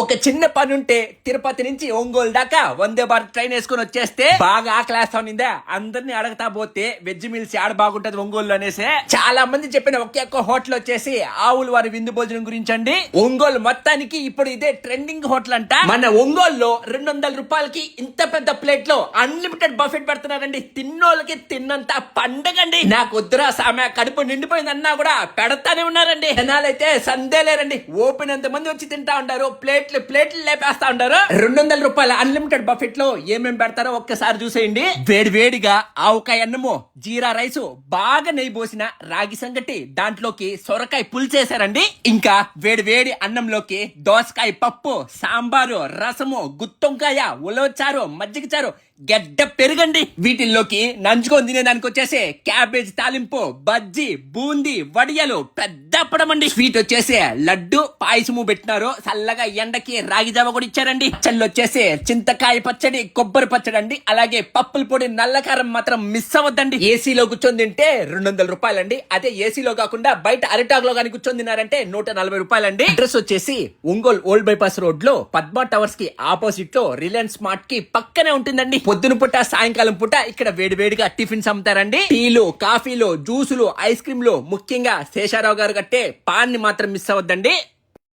ఒక చిన్న పని ఉంటే తిరుపతి నుంచి ఒంగోలు దాకా వందే భారత్ ట్రైన్ వేసుకుని వచ్చేస్తే బాగా ఆకలేస్తా ఉన్నిందా, అందరినీ అడగతా పోతే వెజ్ మీల్స్ ఆడ బాగుంటది ఒంగోలు అనేసి చాలా మంది చెప్పిన ఒకే ఒక్క హోటల్ వచ్చేసి ఆవుల వారి విందు భోజనం గురించి అండి. ఒంగోలు మొత్తానికి ఇప్పుడు ఇదే ట్రెండింగ్ హోటల్ అంట. మన ఒంగోలులో 200 రూపాయలకి ఇంత పెద్ద ప్లేట్ లో అన్లిమిటెడ్ బఫెట్ పెడుతున్నారండి. తిన్నోళ్ళకి తిన్నంత పండగండి. నాకు వద్దురా సామె, కడుపు నిండిపోయింది అన్నా కూడా పెడతానే ఉన్నారండి. జనాలైతే సందే లేరండి, ఓపెన్ ఎంత మంది వచ్చి తింటా ఉంటారు. ప్లేట్లు లేపేస్తా ఉంటారు. 200 రూపాయల అన్లిమిటెడ్ బఫెట్ లో ఏమేమి పెడతారో ఒక్కసారి చూసేయండి. వేడివేడిగా ఆవకాయ అన్నము, జీరా రైస్, బాగా నెయ్యి పోసిన రాగి సంగటి, దాంట్లోకి సొరకాయ పులుసేసారండి. ఇంకా వేడి అన్నంలోకి దోసకాయ పప్పు, సాంబారు, రసము, గుత్తొంకాయ, ఉలవచారు, మజ్జిగ చారు, గడ్డ పెరుగండి. వీటిల్లోకి నంచుకొని తినేదానికి వచ్చేసి క్యాబేజ్ తాలింపు, బజ్జీ, బూందీ, వడియాలు, పెద్ద అప్పడమండి. స్వీట్ వచ్చేసి లడ్డు, పాయసము పెట్టినారు. చల్లగా ఎండకి రాగి జావ కూడా ఇచ్చారండి. పచ్చళ్ళు వచ్చేసి చింతకాయ పచ్చడి, కొబ్బరి పచ్చడి అండి. అలాగే పప్పుల పొడి, నల్లకారం మాత్రం మిస్ అవ్వద్దండి. ఏసీలో కూర్చొని తింటే 200 రూపాయలండి. అదే ఏసీలో కాకుండా బయట అరిటాక్ లో కానీ కూర్చొని తిన్నారంటే 140 రూపాయలండి. అడ్రస్ వచ్చేసి ఒంగోలు ఓల్డ్ బైపాస్ రోడ్ లో పద్మా టవర్స్ కి ఆపోజిట్ లో రిలయన్స్ స్మార్ట్ కి పక్కనే ఉంటుందండి. పొద్దున పూట సాయంకాలం పూట ఇక్కడ వేడివేడిగా టిఫిన్స్ అమ్ముతారండి. టీలు, కాఫీలు, జ్యూసులు, ఐస్ క్రీమ్లు, ముఖ్యంగా శేషారావు గారు కట్టే పాన్ ని మాత్రం మిస్ అవ్వద్దండి.